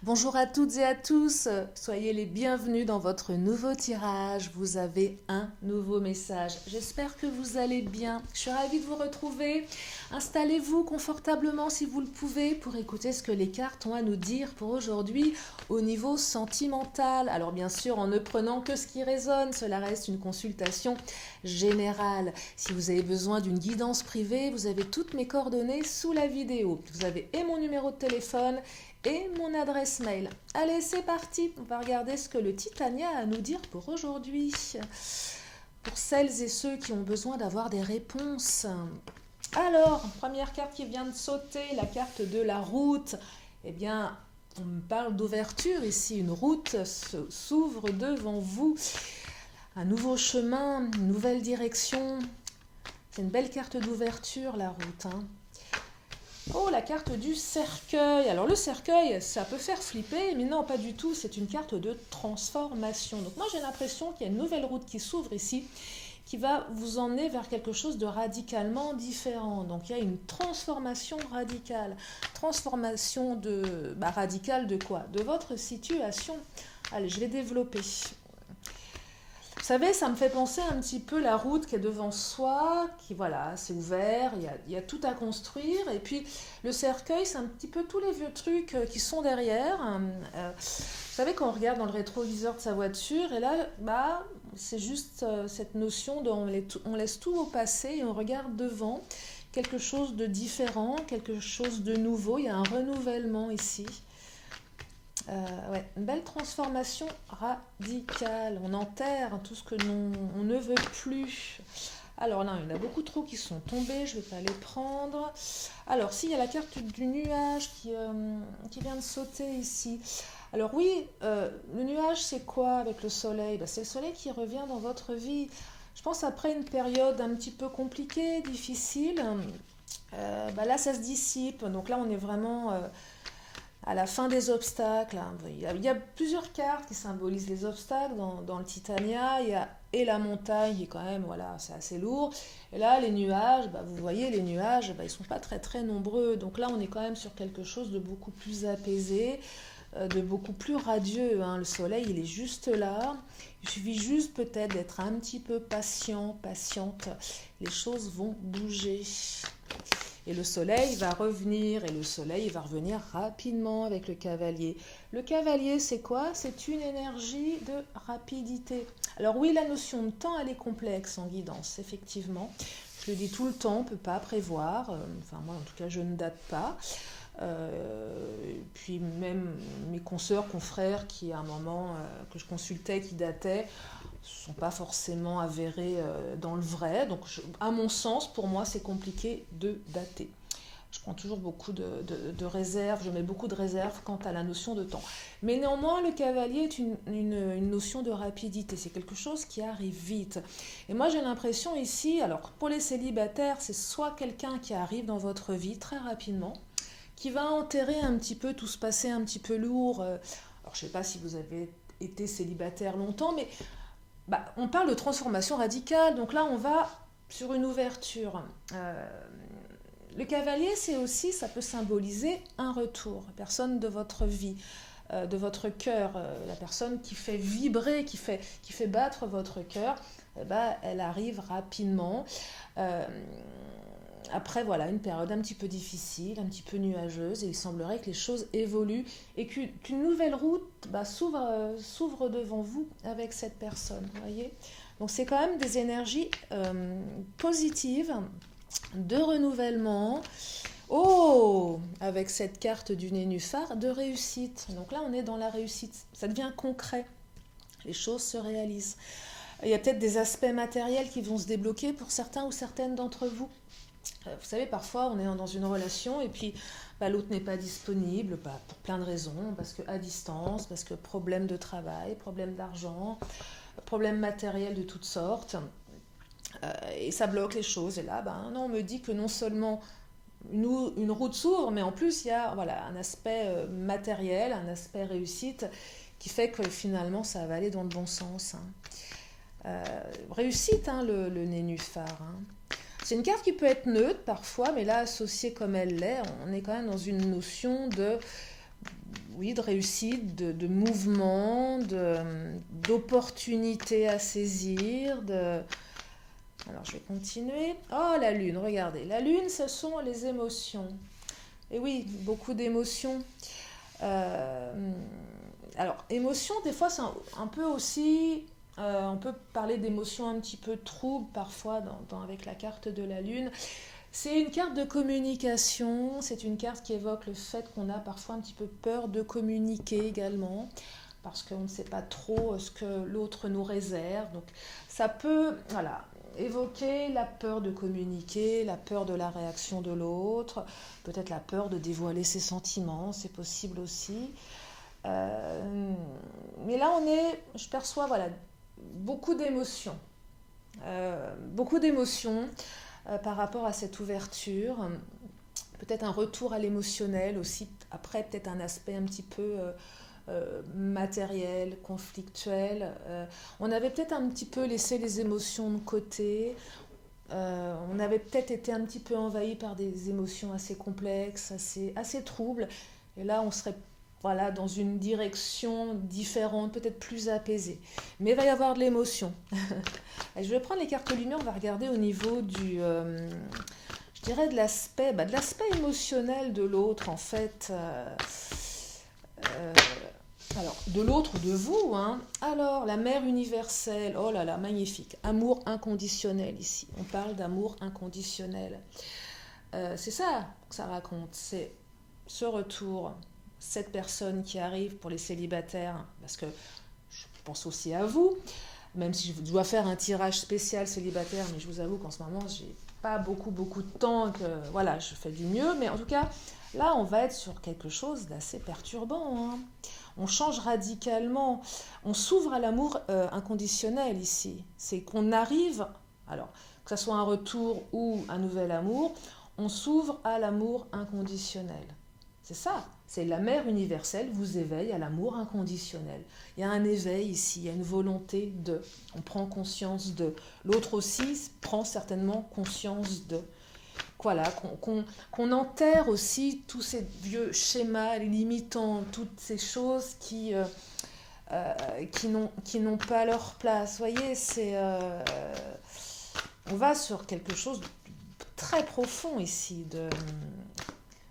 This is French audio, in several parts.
Bonjour à toutes et à tous, soyez les bienvenus dans votre nouveau tirage. Vous avez un nouveau message. J'espère que vous allez bien. Je suis ravie de vous retrouver. Installez-vous confortablement si vous le pouvez pour écouter ce que les cartes ont à nous dire pour aujourd'hui au niveau sentimental. Alors bien sûr, en ne prenant que ce qui résonne, cela reste une consultation générale. Si vous avez besoin d'une guidance privée, vous avez toutes mes coordonnées sous la vidéo. Vous avez et mon numéro de téléphone et mon adresse mail. Allez, c'est parti. On va regarder ce que le Titania a à nous dire pour aujourd'hui. Pour celles et ceux qui ont besoin d'avoir des réponses. Alors, première carte qui vient de sauter, la carte de la route. Eh bien, on me parle d'ouverture ici. Une route s'ouvre devant vous. Un nouveau chemin, une nouvelle direction. C'est une belle carte d'ouverture, la route, hein. Oh, la carte du cercueil. Alors le cercueil, ça peut faire flipper, mais non, pas du tout. C'est une carte de transformation. Donc moi, j'ai l'impression qu'il y a une nouvelle route qui s'ouvre ici, qui va vous emmener vers quelque chose de radicalement différent. Donc il y a une transformation radicale. Transformation radicale de quoi? De votre situation. Allez, je vais développer. Vous savez, ça me fait penser un petit peu la route qui est devant soi, qui voilà, c'est ouvert, il y a tout à construire. Et puis le cercueil, c'est un petit peu tous les vieux trucs qui sont derrière. Vous savez, quand on regarde dans le rétroviseur de sa voiture, et là, c'est juste cette notion de on laisse tout au passé et on regarde devant quelque chose de différent, quelque chose de nouveau. Il y a un renouvellement ici. Une belle transformation radicale. On enterre tout ce que on ne veut plus. Alors là, il y en a beaucoup trop qui sont tombés, je ne vais pas les prendre. Alors, il y a la carte du nuage qui vient de sauter ici. Alors oui, le nuage, c'est quoi avec le soleil? C'est le soleil qui revient dans votre vie. Je pense après une période un petit peu compliquée, difficile, là, ça se dissipe. Donc là, on est vraiment à la fin des obstacles. Il y a plusieurs cartes qui symbolisent les obstacles dans le Titania. Il y a et la montagne, qui est quand même, voilà, c'est assez lourd. Et là, les nuages, vous voyez, les nuages, ils ne sont pas très très nombreux. Donc là, on est quand même sur quelque chose de beaucoup plus apaisé, de beaucoup plus radieux. Le soleil, il est juste là. Il suffit juste peut-être d'être un petit peu patient, patiente. Les choses vont bouger. Et le soleil va revenir, et le soleil va revenir rapidement avec le cavalier. Le cavalier, c'est quoi? C'est une énergie de rapidité. Alors oui, la notion de temps, elle est complexe en guidance, effectivement. Je le dis tout le temps, on ne peut pas prévoir. Moi, en tout cas, je ne date pas. Puis même mes consoeurs, confrères, qui à un moment que je consultais, qui dataient, ne sont pas forcément avérés dans le vrai. Donc, à mon sens, pour moi, c'est compliqué de dater. Je prends toujours beaucoup de réserves, je mets beaucoup de réserves quant à la notion de temps. Mais néanmoins, le cavalier est une notion de rapidité. C'est quelque chose qui arrive vite. Et moi, j'ai l'impression ici, alors pour les célibataires, c'est soit quelqu'un qui arrive dans votre vie très rapidement, qui va enterrer un petit peu tout ce passé un petit peu lourd. Alors, je ne sais pas si vous avez été célibataire longtemps, mais on parle de transformation radicale, donc là on va sur une ouverture. Le cavalier, c'est aussi, ça peut symboliser un retour, la personne de votre vie, de votre cœur, la personne qui fait vibrer, qui fait battre votre cœur, elle arrive rapidement. Après, voilà, une période un petit peu difficile, un petit peu nuageuse, et il semblerait que les choses évoluent et qu'une nouvelle route s'ouvre devant vous avec cette personne, vous voyez. Donc c'est quand même des énergies positives, de renouvellement. Oh, avec cette carte du nénuphar, de réussite. Donc là, on est dans la réussite. Ça devient concret. Les choses se réalisent. Il y a peut-être des aspects matériels qui vont se débloquer pour certains ou certaines d'entre vous. Vous savez, parfois, on est dans une relation et puis l'autre n'est pas disponible pour plein de raisons, parce qu'à distance, parce que problème de travail, problème d'argent, problème matériel de toutes sortes. Et ça bloque les choses. Et là, on me dit que non seulement une route s'ouvre, mais en plus, il y a un aspect matériel, un aspect réussite qui fait que finalement, ça va aller dans le bon sens. Réussite, le nénuphar. C'est une carte qui peut être neutre parfois, mais là, associée comme elle l'est, on est quand même dans une notion oui, de réussite, de mouvement, d'opportunités à saisir, Alors, je vais continuer. Oh, la lune, regardez. La lune, ce sont les émotions. Et oui, beaucoup d'émotions. Euh, alors, émotions, des fois, c'est un peu aussi... on peut parler d'émotions un petit peu troubles parfois avec la carte de la lune. C'est une carte de communication, c'est une carte qui évoque le fait qu'on a parfois un petit peu peur de communiquer également, parce qu'on ne sait pas trop ce que l'autre nous réserve. Donc ça peut évoquer la peur de communiquer, la peur de la réaction de l'autre, peut-être la peur de dévoiler ses sentiments, c'est possible aussi. Mais là, je perçois beaucoup d'émotions. Beaucoup d'émotions par rapport à cette ouverture. Peut-être un retour à l'émotionnel aussi. Après, peut-être un aspect un petit peu matériel, conflictuel. On avait peut-être un petit peu laissé les émotions de côté. On avait peut-être été un petit peu envahi par des émotions assez complexes, assez troubles. Et là, on serait dans une direction différente, peut-être plus apaisée. Mais il va y avoir de l'émotion. Je vais prendre les cartes lumière, on va regarder au niveau je dirais de l'aspect émotionnel de l'autre, en fait. Alors, de l'autre, de vous, hein. Alors, la mère universelle, oh là là, magnifique. Amour inconditionnel ici. On parle d'amour inconditionnel. C'est ça que ça raconte. C'est ce retour, cette personne qui arrive pour les célibataires, parce que je pense aussi à vous, même si je dois faire un tirage spécial célibataire, mais je vous avoue qu'en ce moment, j'ai pas beaucoup de temps, je fais du mieux, mais en tout cas, là, on va être sur quelque chose d'assez perturbant, hein. On change radicalement, on s'ouvre à l'amour inconditionnel ici. C'est qu'on arrive, alors que ce soit un retour ou un nouvel amour, on s'ouvre à l'amour inconditionnel. C'est ça, c'est la mère universelle vous éveille à l'amour inconditionnel. Il y a un éveil ici, il y a une volonté de, on prend conscience de. L'autre aussi prend certainement conscience de. Voilà, qu'on enterre aussi tous ces vieux schémas limitants, toutes ces choses qui n'ont pas leur place. Vous voyez, on va sur quelque chose de très profond ici,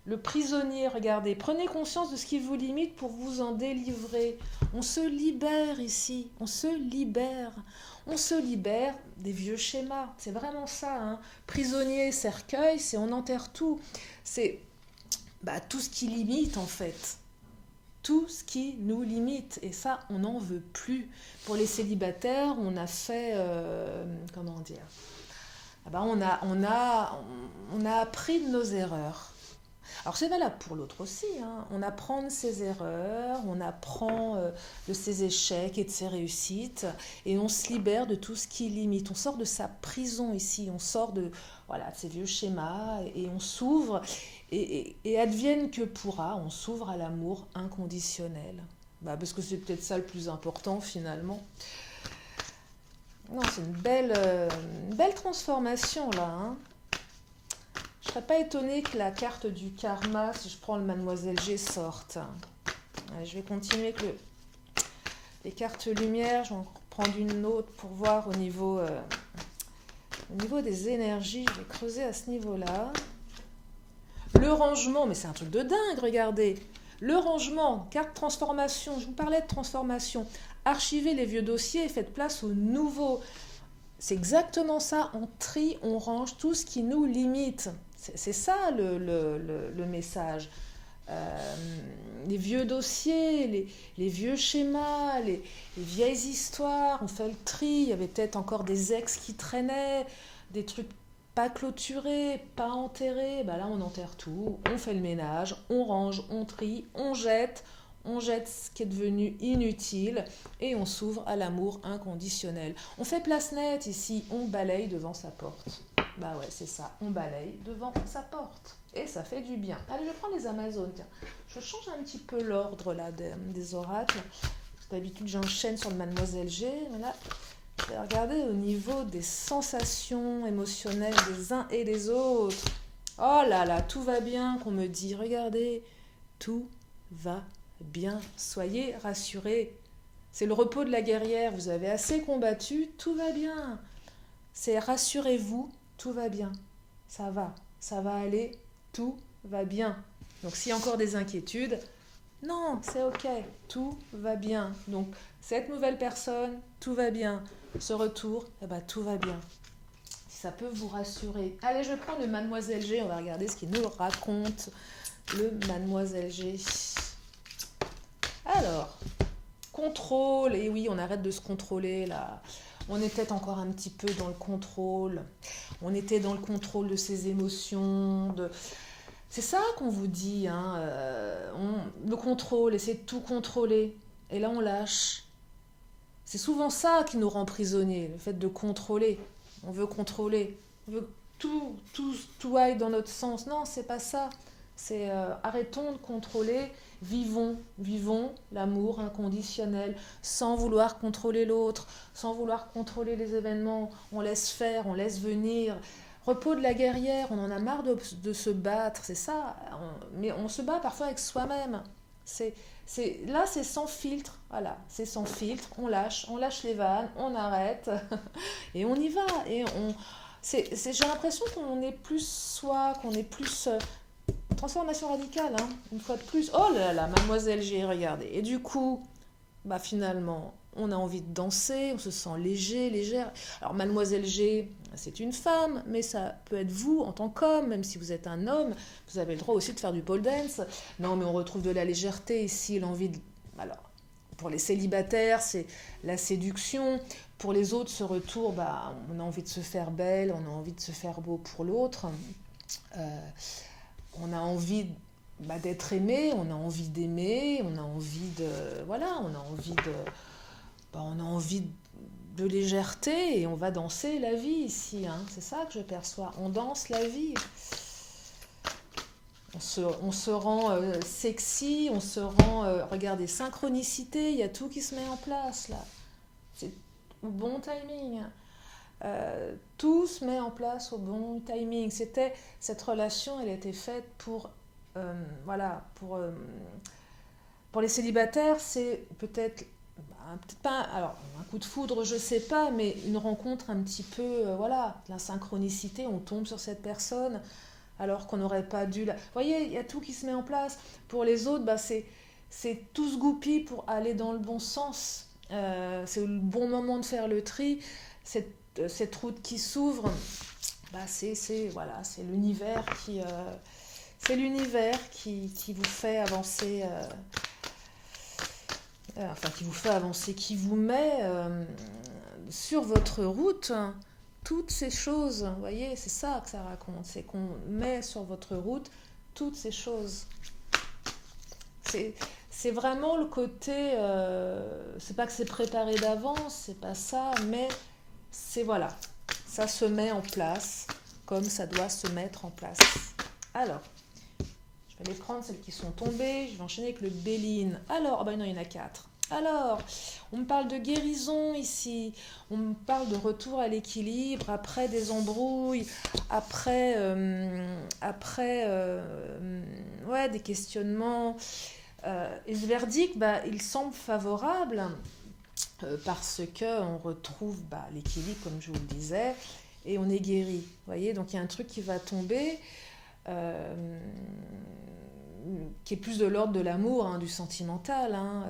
le prisonnier, regardez, prenez conscience de ce qui vous limite pour vous en délivrer. On se libère ici, on se libère des vieux schémas. C'est vraiment ça, hein. Prisonnier, cercueil, c'est on enterre tout. C'est tout ce qui limite en fait. Tout ce qui nous limite. Et ça, on n'en veut plus. Pour les célibataires, on a fait... comment dire on a appris de nos erreurs. Alors c'est valable pour l'autre aussi, hein. On apprend de ses erreurs, on apprend de ses échecs et de ses réussites, et on se libère de tout ce qui limite. On sort de sa prison ici, on sort de ces vieux schémas, et on s'ouvre, et advienne que pourra, on s'ouvre à l'amour inconditionnel. Parce que c'est peut-être ça le plus important finalement. Non, c'est une belle transformation là, hein. Je ne serais pas étonnée que la carte du karma, si je prends le Mademoiselle G, sorte. Allez, je vais continuer avec les cartes lumière. Je vais en prendre une autre pour voir au niveau des énergies. Je vais creuser à ce niveau-là. Le rangement, mais c'est un truc de dingue, regardez. Le rangement, carte transformation. Je vous parlais de transformation. Archivez les vieux dossiers et faites place aux nouveaux. C'est exactement ça. On trie, on range tout ce qui nous limite. C'est ça le message. Les vieux dossiers, les vieux schémas, les vieilles histoires, on fait le tri. Il y avait peut-être encore des ex qui traînaient, des trucs pas clôturés, pas enterrés. Là, on enterre tout, on fait le ménage, on range, on trie, on jette ce qui est devenu inutile et on s'ouvre à l'amour inconditionnel. On fait place nette ici, on balaye devant sa porte. Ouais, c'est ça, on balaye devant sa porte. Et ça fait du bien. Allez, je prends les Amazones. Tiens, je change un petit peu l'ordre là des oracles. D'habitude, j'enchaîne sur le Mademoiselle G. Mais là, je vais regarder au niveau des sensations émotionnelles des uns et des autres. Oh là là, tout va bien, qu'on me dit. Regardez, tout va bien. Soyez rassurés. C'est le repos de la guerrière. Vous avez assez combattu, tout va bien. C'est rassurez-vous, tout va bien. Ça va aller, tout va bien. Donc s'il y a encore des inquiétudes, non, c'est ok, tout va bien. Donc cette nouvelle personne, tout va bien. Ce retour, eh ben, tout va bien. Si ça peut vous rassurer. Allez, je prends le Mademoiselle G, on va regarder ce qu'il nous raconte. Le Mademoiselle G. Alors, contrôle, et oui, on arrête de se contrôler là. On était encore un petit peu dans le contrôle. On était dans le contrôle de ses émotions. C'est ça qu'on vous dit, hein. Le contrôle, essayer de tout contrôler. Et là, on lâche. C'est souvent ça qui nous rend prisonniers, le fait de contrôler. On veut contrôler. On veut que tout aille dans notre sens. Non, c'est pas ça. C'est arrêtons de contrôler, vivons l'amour inconditionnel, sans vouloir contrôler l'autre, sans vouloir contrôler les événements. On laisse faire, on laisse venir. Repos de la guerrière, on en a marre de se battre, c'est ça. Mais on se bat parfois avec soi-même. Là, c'est sans filtre, voilà, c'est sans filtre. On lâche les vannes, on arrête et on y va. J'ai l'impression qu'on est plus soi, qu'on est plus transformation radicale, hein, une fois de plus. Oh là là, Mademoiselle G, regardez. Et du coup, bah finalement, on a envie de danser, on se sent léger, légère. Alors Mademoiselle G, c'est une femme, mais ça peut être vous en tant qu'homme, même si vous êtes un homme, vous avez le droit aussi de faire du pole dance. Non, mais on retrouve de la légèreté ici, l'envie de... Alors, pour les célibataires, c'est la séduction. Pour les autres, ce retour, bah, on a envie de se faire belle, on a envie de se faire beau pour l'autre. On a envie d'être aimé, on a envie d'aimer, on a envie de... Voilà, on a envie de légèreté et on va danser la vie ici. Hein. C'est ça que je perçois. On danse la vie. On se rend sexy, on se rend... regardez, synchronicité, il y a tout qui se met en place là. C'est au bon timing. Tout se met en place au bon timing. Cette relation, elle était faite pour... voilà, pour les célibataires, c'est peut-être pas alors un coup de foudre, je sais pas, mais une rencontre un petit peu, voilà, la synchronicité, on tombe sur cette personne alors qu'on n'aurait pas dû la... Vous voyez, il y a tout qui se met en place. Pour les autres, bah, c'est tout se goupille pour aller dans le bon sens. C'est le bon moment de faire le tri. Cette route qui s'ouvre, bah, voilà, c'est l'univers qui... c'est l'univers qui vous fait avancer, qui vous fait avancer, qui vous met sur votre route toutes ces choses. Vous voyez, c'est ça que ça raconte, c'est qu'on met sur votre route toutes ces choses. C'est vraiment le côté, c'est pas que c'est préparé d'avance, c'est pas ça, mais c'est voilà, ça se met en place comme ça doit se mettre en place. Alors, je vais aller prendre celles qui sont tombées. Je vais enchaîner avec le Béline. Alors, oh ben non, il y en a 4. Alors, on me parle de guérison ici. On me parle de retour à l'équilibre après des embrouilles, après ouais, des questionnements. Et ce verdict, bah, il semble favorable parce qu'on retrouve l'équilibre, comme je vous le disais, et on est guéri. Vous voyez, donc il y a un truc qui va tomber. Qui est plus de l'ordre de l'amour, hein, du sentimental. Hein.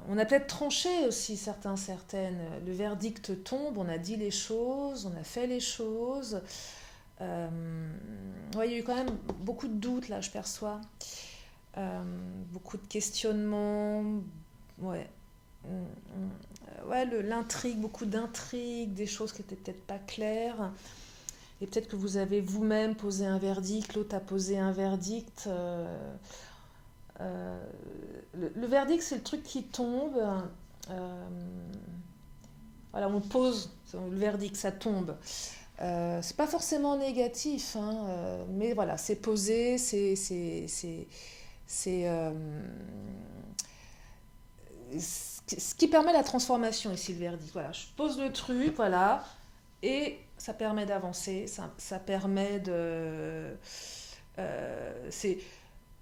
On a peut-être tranché aussi certaines. Le verdict tombe, on a dit les choses, on a fait les choses. Ouais, il y a eu quand même beaucoup de doutes, là, je perçois. Beaucoup de questionnements. Ouais. Ouais, l'intrigue, beaucoup d'intrigues, des choses qui n'étaient peut-être pas claires. Et peut-être que vous avez vous-même posé un verdict, l'autre a posé un verdict. Le verdict, c'est le truc qui tombe. Voilà, on pose le verdict, ça tombe. C'est pas forcément négatif, hein, mais voilà, c'est posé, c'est ce qui permet la transformation ici, le verdict. Voilà, je pose le truc, voilà, et ça permet d'avancer, ça permet de...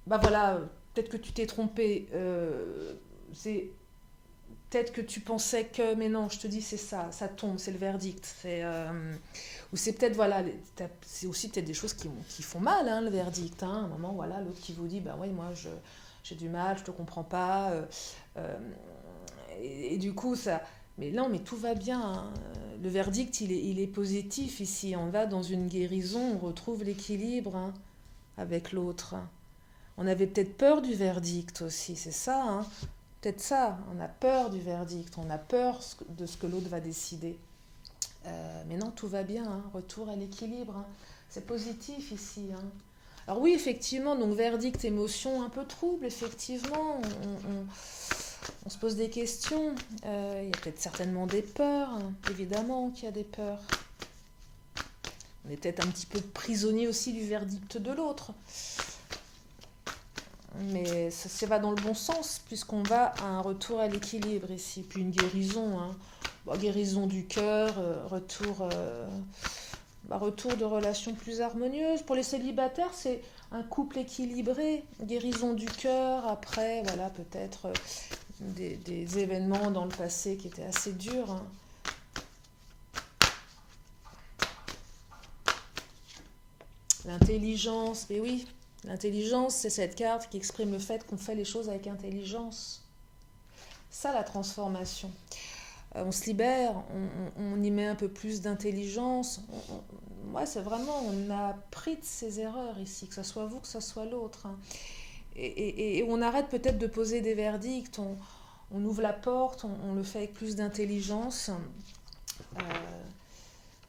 voilà, peut-être que tu t'es trompé, c'est peut-être que tu pensais que, mais non, je te dis, c'est ça tombe, c'est le verdict. Ou c'est peut-être, voilà, c'est aussi peut-être des choses qui font mal, hein, le verdict. Hein. À un moment, voilà, l'autre qui vous dit, ben oui, moi, j'ai du mal, je te comprends pas. Euh, et du coup, ça. Mais non, mais tout va bien. Hein. Le verdict, il est positif ici. On va dans une guérison, on retrouve l'équilibre hein, avec l'autre. On avait peut-être peur du verdict aussi, c'est ça. Hein. Peut-être ça, on a peur du verdict, on a peur de ce que l'autre va décider. Mais non, tout va bien, hein. Retour à l'équilibre. Hein. C'est positif ici. Hein. Alors oui, effectivement, donc verdict, émotion un peu trouble, effectivement. On se pose des questions. Il y a peut-être certainement des peurs, hein. Évidemment qu'il y a des peurs. On est peut-être un petit peu prisonnier aussi du verdict de l'autre. Mais ça va dans le bon sens, puisqu'on va à un retour à l'équilibre ici. Puis une guérison, hein. Bon, guérison du cœur, retour de relations plus harmonieuses. Pour les célibataires, c'est un couple équilibré, guérison du cœur, après, voilà, peut-être des événements dans le passé qui étaient assez durs. Hein. L'intelligence, mais oui, l'intelligence, c'est cette carte qui exprime le fait qu'on fait les choses avec intelligence. Ça, la transformation. On se libère, on y met un peu plus d'intelligence. Ouais, c'est vraiment, on a appris de ses erreurs ici, que ce soit vous, que ce soit l'autre. Hein. Et on arrête peut-être de poser des verdicts, on ouvre la porte, on le fait avec plus d'intelligence,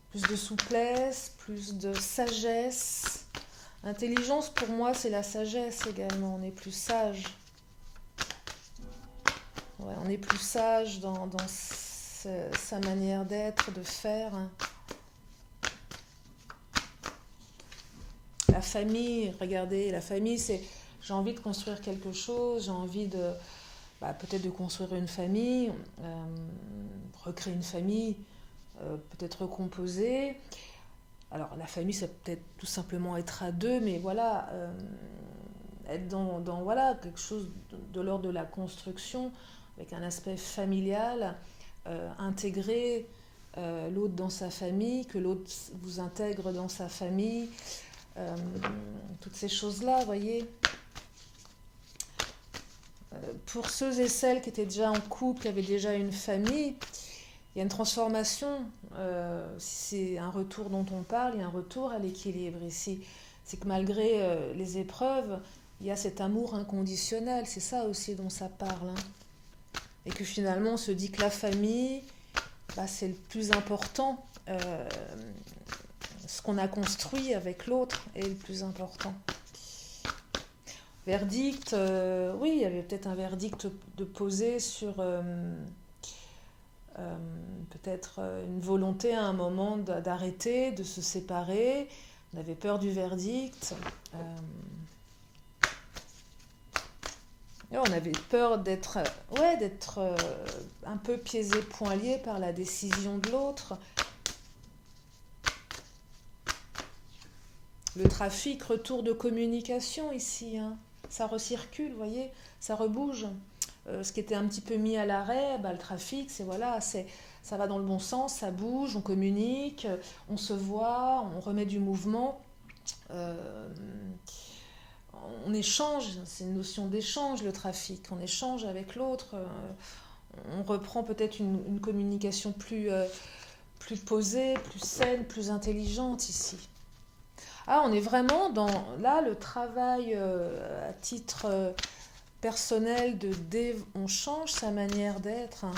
plus de souplesse, plus de sagesse. L'intelligence, pour moi, c'est la sagesse également, on est plus sage. Ouais, on est plus sage dans sa manière d'être, de faire. La famille, regardez, la famille, c'est j'ai envie de construire quelque chose, j'ai envie de peut-être de construire une famille, recréer une famille, peut-être recomposer. Alors la famille, ça peut peut-être tout simplement être à deux, mais voilà, être dans voilà, quelque chose de l'ordre de la construction, avec un aspect familial, intégrer l'autre dans sa famille, que l'autre vous intègre dans sa famille, toutes ces choses-là, vous voyez. Pour ceux et celles qui étaient déjà en couple, qui avaient déjà une famille, il y a une transformation. Si c'est un retour dont on parle, il y a un retour à l'équilibre ici. C'est que malgré les épreuves, il y a cet amour inconditionnel. C'est ça aussi dont ça parle. Hein. Et que finalement, on se dit que la famille, c'est le plus important. Ce qu'on a construit avec l'autre est le plus important. Verdict, oui, il y avait peut-être un verdict de poser sur peut-être une volonté à un moment d'arrêter, de se séparer. On avait peur du verdict. On avait peur d'être un peu pieds et poings liés par la décision de l'autre. Le trafic, retour de communication ici. Hein. Ça recircule, vous voyez, ça rebouge. Ce qui était un petit peu mis à l'arrêt, le trafic, ça va dans le bon sens, ça bouge, on communique, on se voit, on remet du mouvement. On échange, c'est une notion d'échange, le trafic. On échange avec l'autre, on reprend peut-être une communication plus posée, plus saine, plus intelligente ici. Ah, on est vraiment dans, là, le travail à titre personnel on change sa manière d'être. Hein.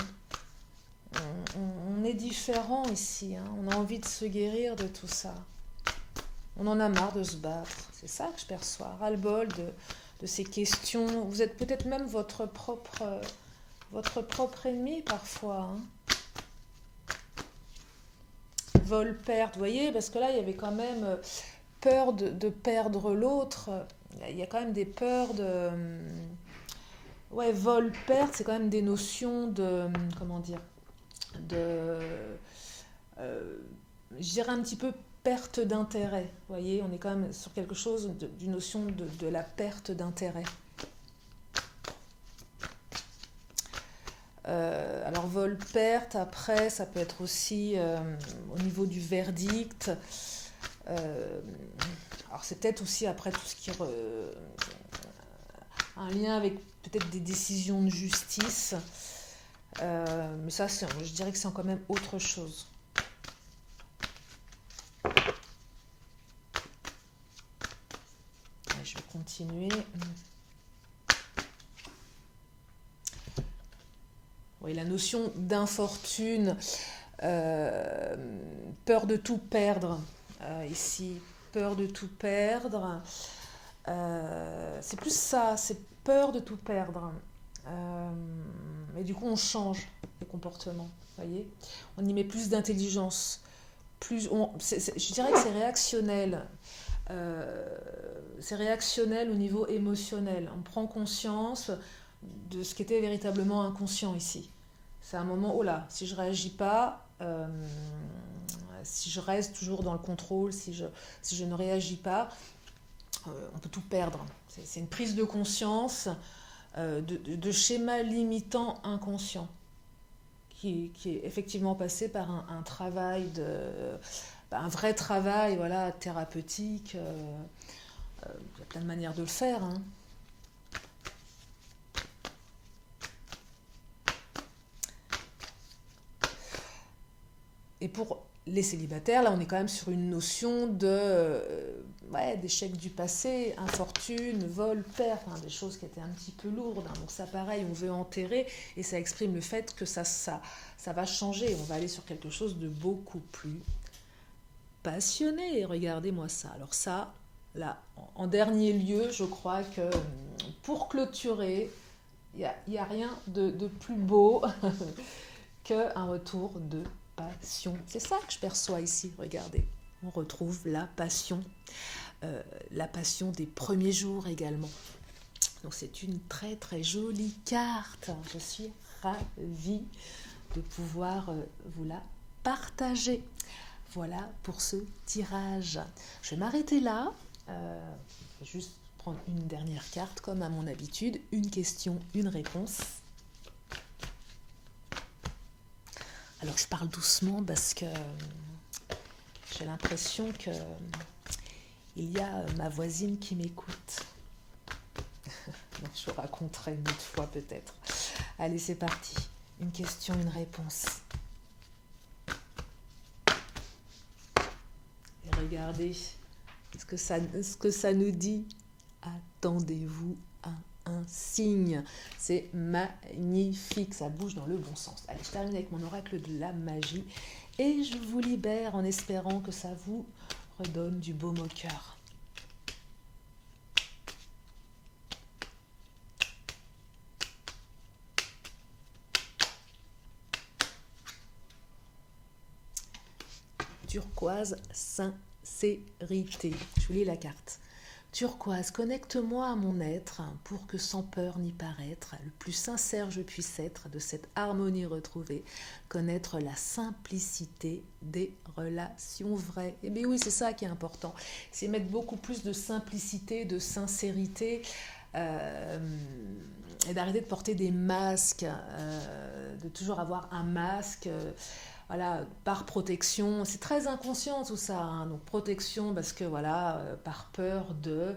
On est différent ici. Hein. On a envie de se guérir de tout ça. On en a marre de se battre. C'est ça que je perçois. Ras-le-bol de ces questions. Vous êtes peut-être même votre propre ennemi parfois. Hein. Vol, perte, vous voyez, parce que là, il y avait quand même peur de perdre l'autre. Il y a quand même des peurs de... Ouais, vol, perte, c'est quand même des notions de... Comment dire je dirais un petit peu perte d'intérêt. Vous voyez, on est quand même sur quelque chose d'une notion de la perte d'intérêt. Alors vol-perte, après, ça peut être aussi au niveau du verdict. Alors c'est peut-être aussi après tout ce qui est un lien avec peut-être des décisions de justice. Mais ça, je dirais que c'est quand même autre chose. Je vais continuer. Oui, la notion d'infortune, peur de tout perdre. Ici, peur de tout perdre. C'est plus ça, c'est peur de tout perdre. Et du coup, on change de comportement. Voyez, on y met plus d'intelligence. Je dirais que c'est réactionnel. C'est réactionnel au niveau émotionnel. On prend conscience de ce qui était véritablement inconscient ici. C'est un moment, oh là, si je ne réagis pas, si je reste toujours dans le contrôle, si je ne réagis pas, on peut tout perdre. C'est une prise de conscience de schémas limitants inconscients qui est effectivement passé par un travail un vrai travail, voilà, thérapeutique. Il y a plein de manières de le faire. Hein. Et pour les célibataires, là, on est quand même sur une notion d'échec du passé, infortune, vol, perte, hein, des choses qui étaient un petit peu lourdes. Hein. Donc ça, pareil, on veut enterrer et ça exprime le fait que ça va changer. On va aller sur quelque chose de beaucoup plus passionné. Regardez-moi ça. Alors ça, là, en dernier lieu, je crois que pour clôturer, il n'y a rien de plus beau qu'un retour de passion. C'est ça que je perçois ici, regardez. On retrouve la passion des premiers jours également. Donc c'est une très très jolie carte. Je suis ravie de pouvoir vous la partager. Voilà pour ce tirage. Je vais m'arrêter là. Je vais juste prendre une dernière carte comme à mon habitude. Une question, une réponse. Alors je parle doucement parce que j'ai l'impression que il y a ma voisine qui m'écoute. Je vous raconterai une autre fois peut-être. Allez, c'est parti. Une question, une réponse. Et regardez ce que ça nous dit. Attendez-vous à un signe. C'est magnifique, ça bouge dans le bon sens. Allez, je termine avec mon oracle de la magie et je vous libère en espérant que ça vous redonne du baume au cœur. Turquoise, sincérité. Je vous lis la carte. Turquoise, connecte-moi à mon être pour que sans peur ni paraître, le plus sincère je puisse être de cette harmonie retrouvée, connaître la simplicité des relations vraies. Et bien oui, c'est ça qui est important, c'est mettre beaucoup plus de simplicité, de sincérité, et d'arrêter de porter des masques, de toujours avoir un masque. Voilà, par protection, c'est très inconscient tout ça, hein. Donc protection parce que voilà, par peur de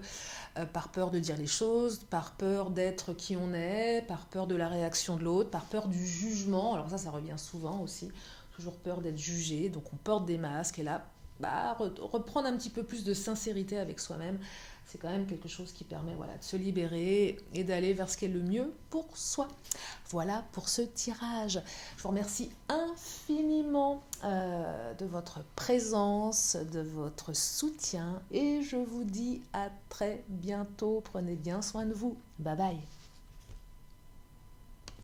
dire les choses, par peur d'être qui on est, par peur de la réaction de l'autre, par peur du jugement, alors ça revient souvent aussi, toujours peur d'être jugé, donc on porte des masques et là, reprendre un petit peu plus de sincérité avec soi-même, c'est quand même quelque chose qui permet de se libérer et d'aller vers ce qui est le mieux pour soi. Voilà pour ce tirage. Je vous remercie infiniment de votre présence, de votre soutien et je vous dis à très bientôt. Prenez bien soin de vous. Bye bye.